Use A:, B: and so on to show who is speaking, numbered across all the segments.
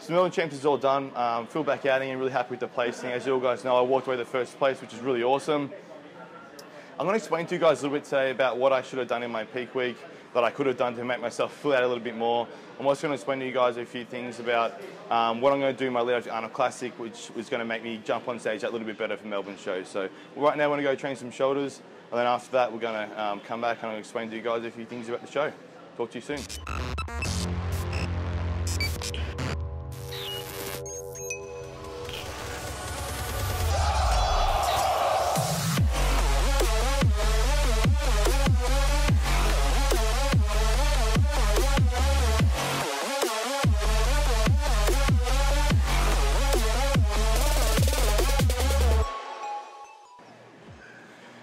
A: So Melbourne Championships is all done. Flew back out and really happy with the placing. As you all guys know, I walked away the first place, which is really awesome. I'm going to explain to you guys a little bit today about what I should have done in my peak week, that I could have done to make myself fill out a little bit more. I'm also going to explain to you guys a few things about what I'm going to do in my lead up to Arnold Classic, which was going to make me jump on stage that little bit better for Melbourne show. So right now we're going to go train some shoulders, and then after that we're going to come back and I'm going to explain to you guys a few things about the show. Talk to you soon.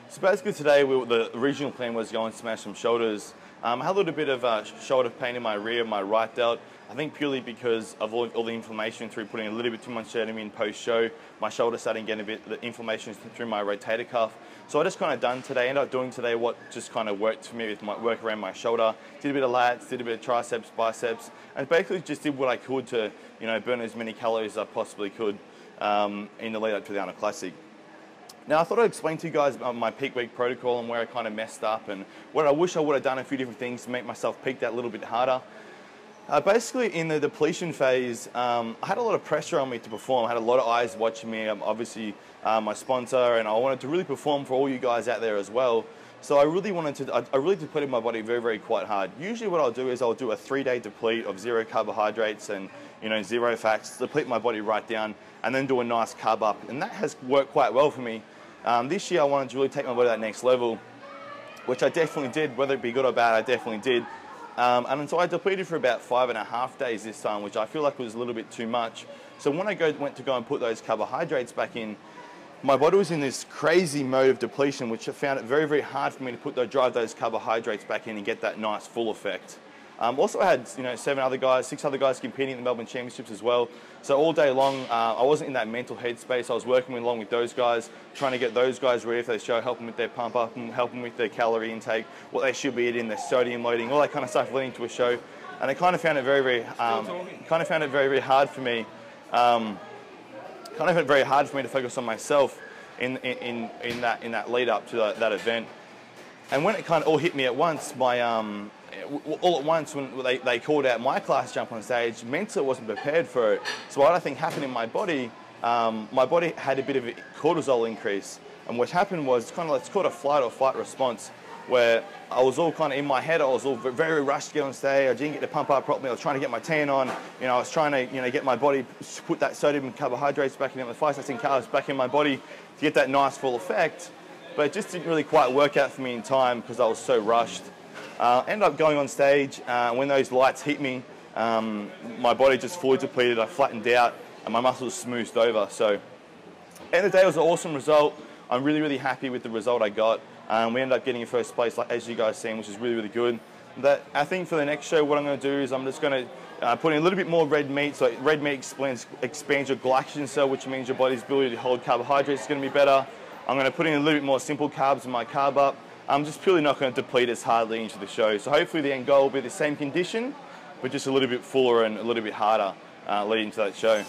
A: So basically today, the original plan was to go and smash some shoulders. I had a little bit of shoulder pain in my rear, my right delt. I think purely because of all the inflammation through putting a little bit too much sodium in post-show. My shoulder starting getting a bit, the inflammation through my rotator cuff. So I just kind of done today, ended up doing today what just kind of worked for me with my work around my shoulder. Did a bit of lats, did a bit of triceps, biceps, and basically just did what I could to, burn as many calories as I possibly could in the lead up to the Arnold Classic. Now I thought I'd explain to you guys my peak week protocol and where I kind of messed up and what I wish I would have done a few different things to make myself peak that a little bit harder. Basically in the depletion phase, I had a lot of pressure on me to perform. I had a lot of eyes watching me, obviously my sponsor, and I wanted to really perform for all you guys out there as well. So I really depleted my body very, very quite hard. Usually what I'll do is I'll do a 3-day deplete of 0 carbohydrates and 0 fats, deplete my body right down, and then do a nice carb up. And that has worked quite well for me. This year I wanted to really take my body to that next level, which I definitely did. Whether it be good or bad, I definitely did. And so I depleted for about 5.5 days this time, which I feel like was a little bit too much. So when I went to go and put those carbohydrates back in, my body was in this crazy mode of depletion, which I found it very, very hard for me to drive those carbohydrates back in and get that nice full effect. Also, I had 6 other guys competing in the Melbourne Championships as well. So all day long, I wasn't in that mental headspace. I was working along with those guys, trying to get those guys ready for the show, helping with their pump up, and helping with their calorie intake, what they should be eating, their sodium loading, all that kind of stuff leading to a show. And I kind of found it very, very hard for me. Very hard for me to focus on myself in that lead up to that event. And when it kind of all hit me at once, all at once when they called out my class jump on stage, mentally I wasn't prepared for it. So what I think happened in my body had a bit of a cortisol increase. And what happened was it's called a flight or fight response, where I was all kind of in my head, I was all very rushed to get on stage, I didn't get to pump up properly, I was trying to get my tan on, I was trying to get my body, put that sodium and carbohydrates back in, the 5-16 calories back in my body to get that nice full effect. But it just didn't really quite work out for me in time because I was so rushed. Ended up going on stage, when those lights hit me, my body just fully depleted, I flattened out and my muscles smoothed over. So end of the day, it was an awesome result. I'm really, really happy with the result I got. We ended up getting in first place, like as you guys seen, which is really, really good. I think for the next show, what I'm going to do is I'm just going to put in a little bit more red meat. So red meat expands your glycogen cell, which means your body's ability to hold carbohydrates is going to be better. I'm going to put in a little bit more simple carbs in my carb up. I'm just purely not going to deplete as hard leading into the show. So hopefully the end goal will be the same condition, but just a little bit fuller and a little bit harder leading to that show.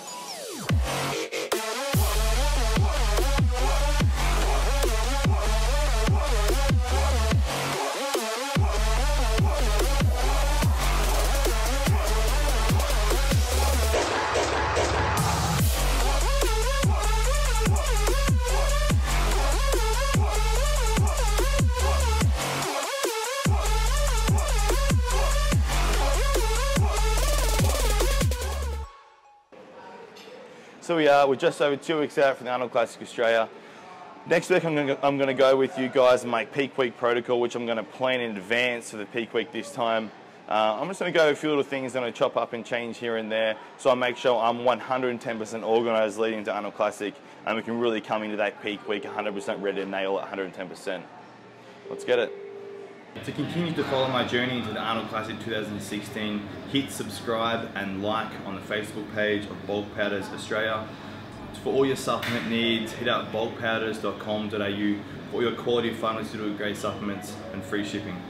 A: So we're just over 2 weeks out from the Arnold Classic Australia. Next week I'm going to go with you guys and my peak week protocol, which I'm going to plan in advance for the peak week this time. I'm just going to go a few little things, I'm going to chop up and change here and there, so I make sure I'm 110% organised leading to Arnold Classic, and we can really come into that peak week 100% ready to nail it 110%. Let's get it. To continue to follow my journey into the Arnold Classic 2016, hit subscribe and like on the Facebook page of Bulk Powders Australia. For all your supplement needs, hit up bulkpowders.com.au for all your quality pharmaceutical grade supplements and free shipping.